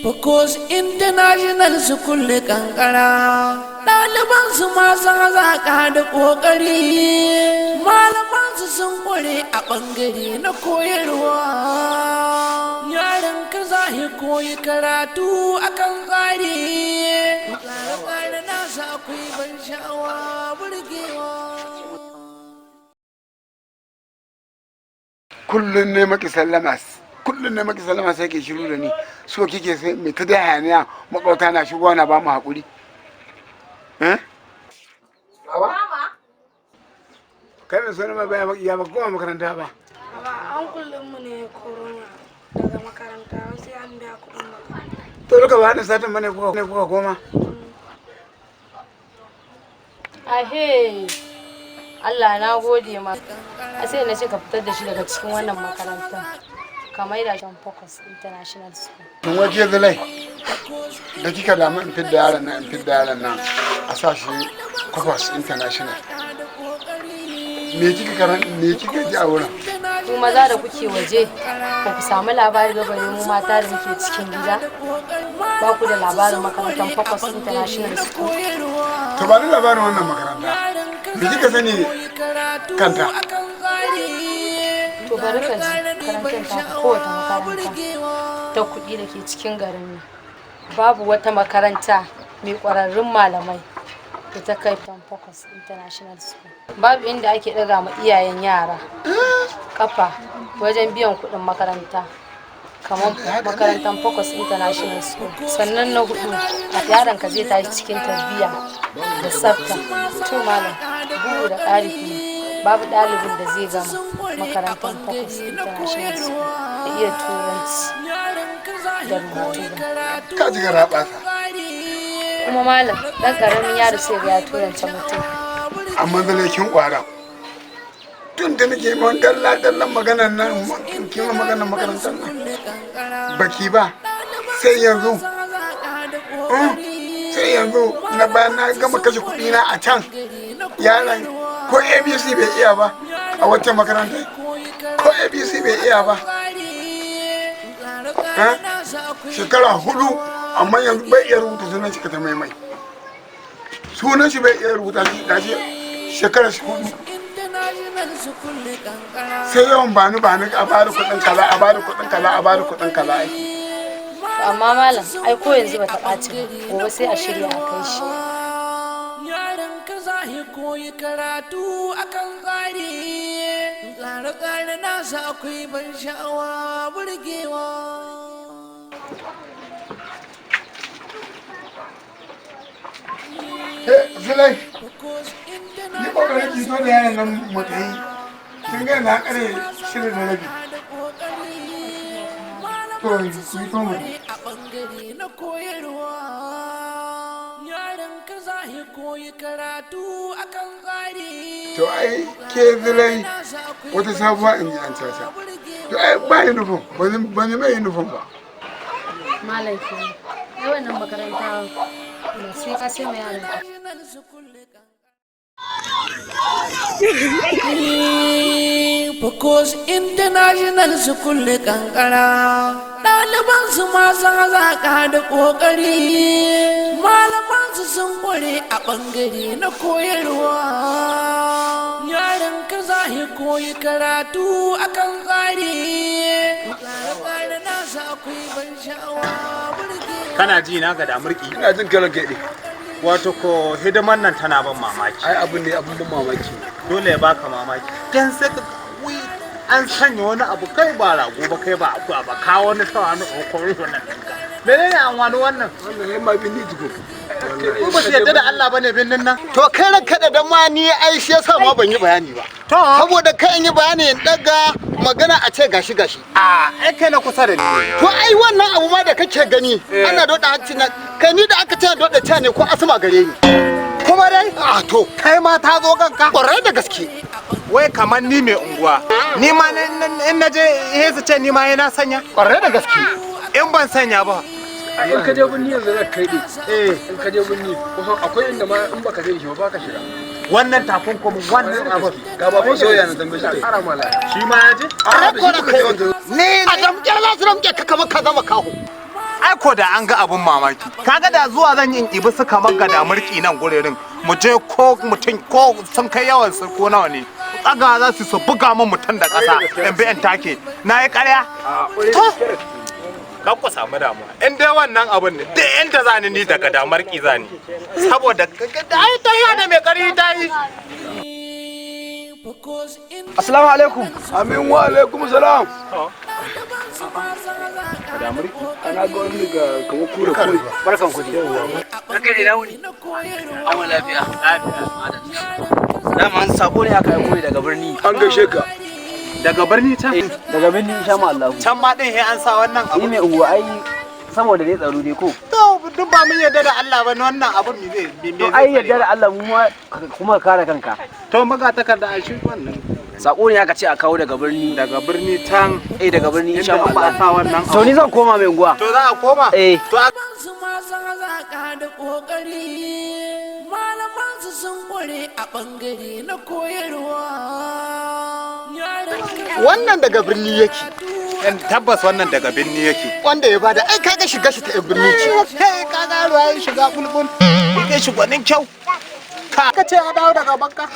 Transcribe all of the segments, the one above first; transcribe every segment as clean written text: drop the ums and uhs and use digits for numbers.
Focus International School kankara ɗaliban su masu hazaƙa da ƙoƙari, malaman su sun ƙware a ɓangare na koyarwa. Yaran ka zahi koyi karatu akan tsari, tsare-tsare nasa akwai ban sha'awa burgewa. Kullum ne maki sallama sai ke shiru da ni, so kike sai mai ta da hayaniya makwauta na shigowa na ba mu haƙuri. Kai mai sani mai baya ya ba kuma makaranta ba. An kullum mu ne corona daga makaranta sai an biya kuɗin makaranta. To duka ba hannun satin bane kuka koma. Ahe, Allah na gode ma. A sai na ce ka fitar da shi daga cikin wannan makaranta. Ka maida shi Focus International School. Tun waje zalai da kika damu in fidda yaron nan a sa shi Focus International. Me kika ji a wurin? Ku maza da kuke waje ba ku samu labari ba bare mu mata da muke cikin gida. Ba ku da labarin makarantar Focus International School. To ba ni labarin wannan makaranta. Me kika sani kanta? To bari ka ji makarantar ta fi kowace makaranta ta kuɗi da ke cikin garin nan. Babu wata makaranta mai ƙwararrun malamai da ta kai Focus International School. Babu inda ake ɗaga ma iyayen yara kafa wajen biyan kuɗin makaranta kamar makarantar Focus International School. Sannan na hudu yaron ka zai tashi cikin tarbiyya da tsafta. To malam, bugu da ƙari kuma babu ɗalibin da zai gama makarantar Focus International School da iya turanci da rubutu ba. Ka ji gara ɓata. Kuma malam, ɗan ƙaramin yaro sai ga ya turance mutum. Amma zalakin ƙwara. Tun da nake man dallan maganar nan kima maganar makarantar nan. Baki ba sai yanzu. Sai yanzu na bayan na gama kashe kuɗi na a can. Yaron ko ABC bai iya ba a wata makaranta. Ko ABC bai iya ba. Shekara 4 amma yanzu bai iya rubuta sunan shi ka ta maimai. Sunan shi bai iya rubuta shi gashi shekara 4. Sai yawan bani a bada kuɗin kaza a bada kuɗin kaza ai. Amma malam, ai ko yanzu bata ɓaci ba, gobe sai a shirya a kai shi. Yaran ka zahi koyi karatu akan tsari, tsare-tsare nasa akwai ban sha'awa burgewa. Zulai, ni ƙoƙarin ki so da yaran nan mutayi. Kin ga na kare 6:30. To, ku yi koma. A ɓangare na koyarwa, yaran ka zahi koyi karatu akan tsari. To ai ke Zulai wata sabuwa in ji an caca. To ai ba uniform, ban yi mai uniform ba. Malam ke, ai wannan makaranta ne sai ka sai mai yaran. Focus International School kankara ɗaliban su masu hazaƙa da ƙoƙari, malaman su sun ƙware a ɓangare na koyarwa. Yaran ka zahi koyi karatu akan tsari, tsare-tsare nasa akwai ban sha'awa burgewa. Kana ji na ga damurki? Ina jin kalan kai. Wato ko hidiman nan tana ban mamaki. Ai abin ne abin ban mamaki. Dole ya baka mamaki. Dan sai ka an sanya wani abu kai ba rago ba kai ba akuya ba ka wani sa wani kokoro wannan dinka. Menene an wani wannan? Wannan yayin ma bin ni jigo. Ko ba su yadda da Allah bane binnin nan? To kai ranka da dan ma ni ai shi yasa ma ban yi bayani ba. To Saboda kai in yi bayani in daga magana a ce gashi. ai kai na kusa da ni. To ai wannan abu ma da kake gani ana doda hanci na kai ni da aka ce doda ta ne ko asma gare ni. Kuma dai To kai ma ta zo kanka. kwarai da gaske. Wai kamar ni mai unguwa. Ni ma in naje su ce ni ma yana sanya. Kwarai da gaske. In ban sanya ba. In ka je binni yanzu za ka kai in ka je binni kusan akwai inda ma in baka je shi ba ka shiga wannan takunkumin wannan abin ga baban soyayya na tambaye shi shi ma ya je ne a damƙe lasu ka kamar ka zama kaho. ai ko da an ga abin mamaki kaga da zuwa zan yin ibi su kamar gada murki nan gurerin mu je ko mutum ko sun kai yawan su ko nawa ne tsaga za su buga min mutum da ƙasa in bi in take na yi ƙarya kan ku samu damuwa in dai wannan abin ne duk inda zani ni daga damar ki zani saboda ai ta yana mai ƙarfi ta yi Assalamu alaikum. amin wa alaikum salam Ana ga wani ga kawo kura kuri. Barkan ku dai. Barkan ina wuni. Amma lafiya. Dama an sako ne aka aiko daga birni. an gaishe ka daga birni can Daga birni insha Allah. can ma din sai an sa wannan abu Ni mai unguwa ai saboda dai tsaro dai ko. to duk ba mun yarda da Allah ba wannan abun me zai To ai yadda da Allah mu ma kuma kare kanka. to maga takarda a shi wannan Sako ne aka ce a kawo daga birni. daga birni can Daga birni insha inda ba a Allah. sa wannan To ni zan koma mai unguwa. to za a koma to a su masu hazaƙa da ƙoƙari malaman su sun ƙware a ɓangare na koyarwa Wannan daga birni yake. tabbas wannan daga birni yake Wanda ya bada ai kaga shiga shi ta birni ce. kai ka ga ruwa ya shiga bulbul kai shi gwanin kyau ka ce a dawo daga banka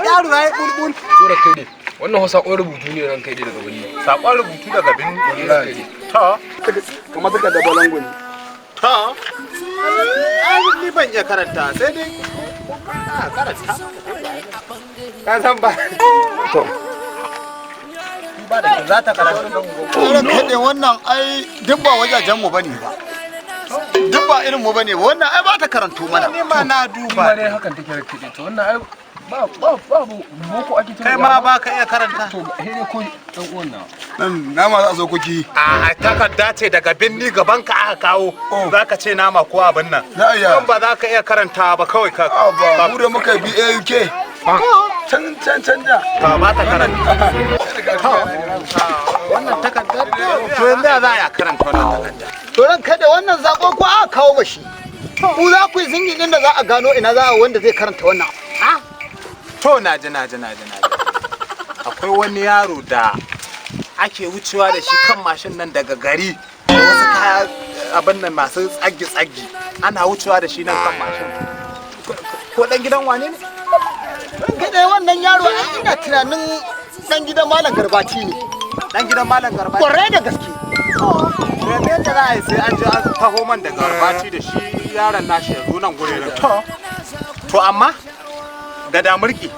yaro ya yi bulbul Tura kai ne. Wannan hausa sakon rubutu ne ran kai daga wani. sakon rubutu daga birni to kamar taka da balango ne to ai ni ban iya karanta sai dai karanta ka san ba to ba da za ta karanta Tsoron kaɗe wannan ai duk ba wajajen mu bane ba. Duk ba irin mu bane ba wannan ai ba ta karanto mana. ni ma na Kuma duba dai hakan take rake to wannan ai babu boko ake kai ma ba ka iya karanta to he ko dan uwan na. nan nama za a zo kuki a takarda ce daga binni gaban ka aka kawo za ka ce nama ko abin nan Za a iya. don ba za ka iya karanta ba kawai ka ba mu da muka bi AUK can da ba ta karanta wannan takarda to yanzu ya za a karanta wannan takarda Tsoron kaɗe wannan zaɓen ko aka kawo mashi. Ku za ku yi zingin din da za a gano ina za a wanda zai karanta wannan. to na ji akwai wani yaro da ake wucewa da shi kan mashin nan daga gari da wasu kaya abin nan masu tsaggi ana wucewa da shi nan kan mashin ko dan gidan wane ne Kaɗe wannan yaro ai ina tunanin ɗan gidan Malam Garbati ne. dan gidan malam garba Kwarai da gaske. yanzu yadda za a yi sai an ji an taho man da garbati da shi yaron nashi ya zo nan gurin to amma ga damurki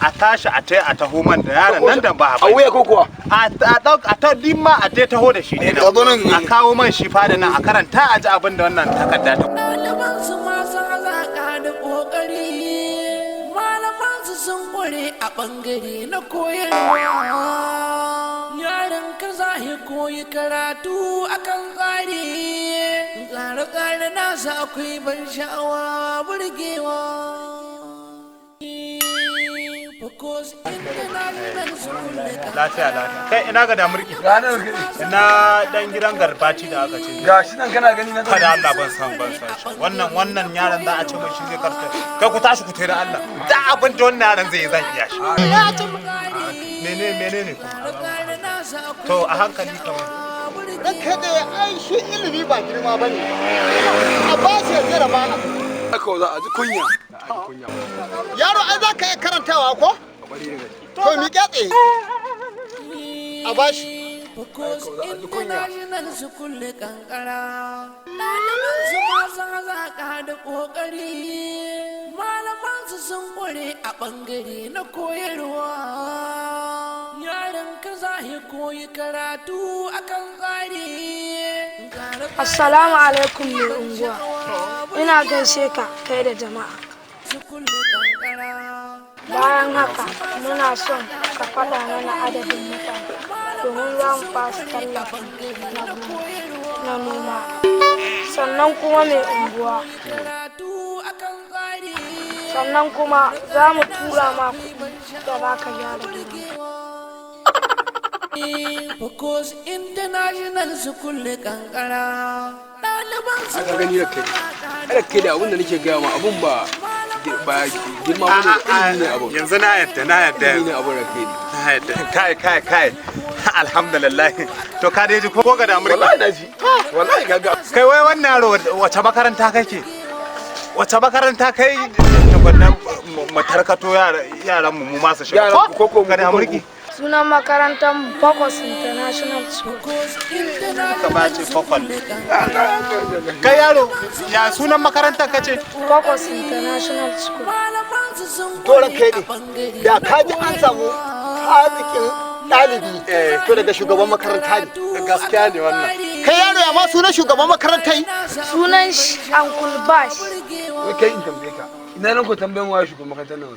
a tashi a tai a taho man da yaron nan da ba a wuya ko kuwa a ta dimma a tai taho da shi ne a kawo man shi fada nan a karanta a ji abin da wannan takarda ta ɗaliban su masu hazaƙa da ƙoƙari malaman su sun ƙware a ɓangare na koyarwa yaran ka za ya koyi karatu akan tsari tsare-tsare nasa akwai ban sha'awa burgewa Focus International School da lafiya kai ina ga damurki ranar ina dan gidan garbati da aka ce ga shi nan kana gani na kada Allah ban san shi wannan yaron za a ce mai shi zai karta kai ku tashi ku tare Allah da abin da wannan yaron zai zan iya shi ya ce menene to a hankali kamar Dan kaɗe ai shi ilimi ba girma ba ne. A ba shi ya zara ba. haka za a ji kunya Yaro ai za ka iya karantawa ko? To mi tsaye. A ba shi. Focus International School da kankara ɗaliban su masu hazaƙa da ƙoƙari malaman su sun ƙware a ɓangare na koyarwa yaran ka za ya koyi karatu akan tsari Assalamu alaikum mai unguwa. Ina gaishe ka kai da jama'a. School da kankara Bayan haka muna son ka faɗa mana adadin mutane domin za mu basu tallafin na noma. Sannan kuma mai unguwa. Sannan kuma za mu tura ma kuɗi da za ka gyara gida. Focus International School da kankara ɗaliban su Aka gani da kai. Kada kai da abin da nake gaya ma abun ba ba girma bane ne abu. Yanzu na yadda Ne abu da kai. na yadda kai alhamdulillah to ka dai ji ko ga damar Wallahi na ji. Wallahi kaga. kai wai wannan yaro wace makaranta kake wace makaranta kai tukunnan mu tarkato yaran mu ma su shiga ko ga damar ki Sunan makarantar Focus International School. ka ba ce fokol kai yaro ya sunan makarantar kace Focus International School. Dole kai ne. Da ka ji an samu hazikin ɗalibi to daga shugaban makaranta ne. gaskiya ne wannan Kai yaro ya ma sunan shugaban makarantai? Sunan shi Uncle Bash. Wai kai in tambaye ka. Ina nan ko tambayan wa shugaban makarantar nan.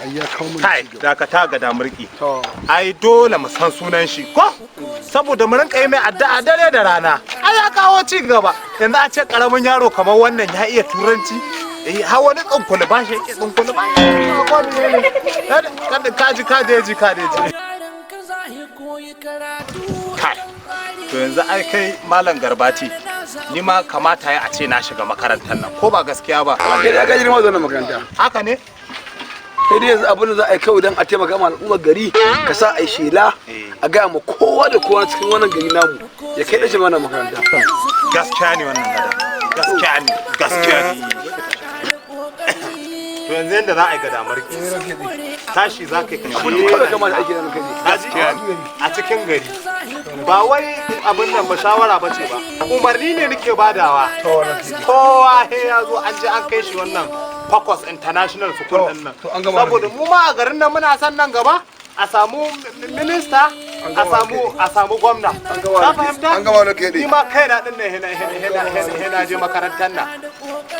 ayya kawo mun kai dakata ga damurki To. ai dole mu san sunan shi ko saboda mu rinka yi mai addu'a dare da rana ai ya kawo ci gaba yanzu a ce karamin yaro kamar wannan ya iya turanci ha wani tsunkulu ba shi yake tsunkulu ba kada kaji kai to yanzu ai kai malam garbati ni ma kamata ya a ce na shiga makarantar nan ko ba gaskiya ba Kai da ka girma zuwa makaranta. haka ne Sai dai yanzu abin da za a yi kawai don a taimaka ma al'ummar gari ka sa a yi shela a gaya ma kowa da kowa cikin wannan gari namu ya kai ɗace mana makaranta. gaskiya ne wannan gada gaskiya ne to yanzu yanda za a yi gada marki tashi za ka yi kashe Abin da kawai kamata aiki nan kai ne. gaskiya a cikin gari ba wai abin nan ba shawara ba ce ba umarni ne nake badawa kowa he ya zo an je an kai shi wannan Focus International School din nan saboda mu ma a garin nan muna son nan gaba a samu minista a samu gwamna ka fahimta an gama wani kai ni ma kaina din ne hena je makarantar nan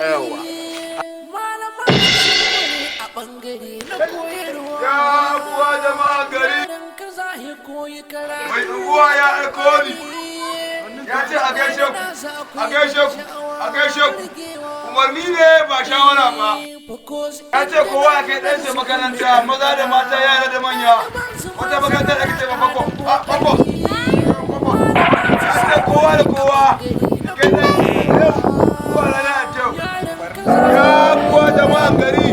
yawa Ya kuwa jama'a gari. Mai unguwa ya aiko ni. Ya ce a gaishe ku, a gaishe ku, a gaishe ku. Umarni ne ba shawara ba. Ya ce kowa ya kai ɗansa makaranta maza da mata yara da manya. Wata makarantar ake ce ma fako. Fako. Ya ce kowa da kowa. Ya kai ɗansa. Kowa rana a kyau. Ya kuwa jama'a gari.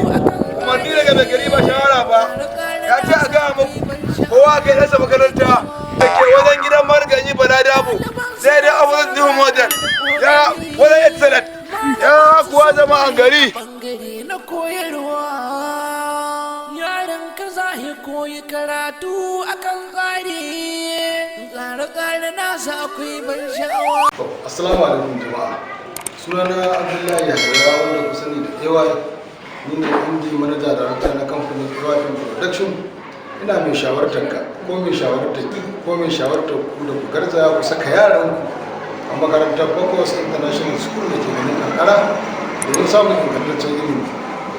Umarni daga mai gari ba shawara ba. Ya ce a gaya muku kowa kai ɗansa makaranta da ke wajen gidan marganyi bala dabo sai dai abuwan zuhun wajen ya wajen excellent ya kuwa zama an gari bangare na koyarwa yaran ka zahi koyi karatu akan tsare-tsare nasa akwai ban sha'awa. assalamu alaikum jama'a sunana abdullahi yahaya wanda ku sani da ay ni ne MD manager director na kamfanin ay production ina mai shawartar ka ko mai shawartar ki ko mai shawartar ku da ku garzaya ku saka yaran ku a makarantar Focus International School da ke ganin kankara domin samun ingantaccen ilimi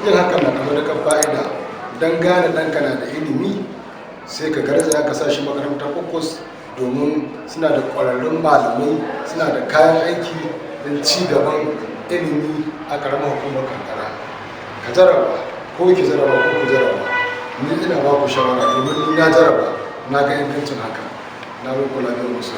yin hakan na da matuƙar fa'ida don gane ɗanka na da ilimi sai ka garzaya ka sa shi makarantar Focus domin suna da ƙwararrun malamai suna da kayan aiki don ci gaban ilimi a ƙaramar hukumar kankara ka jaraba ko ki jaraba ko ku jaraba ni ina ba ku shawara domin ni na jaraba na ga ingancin haka na roƙo lafiyar musu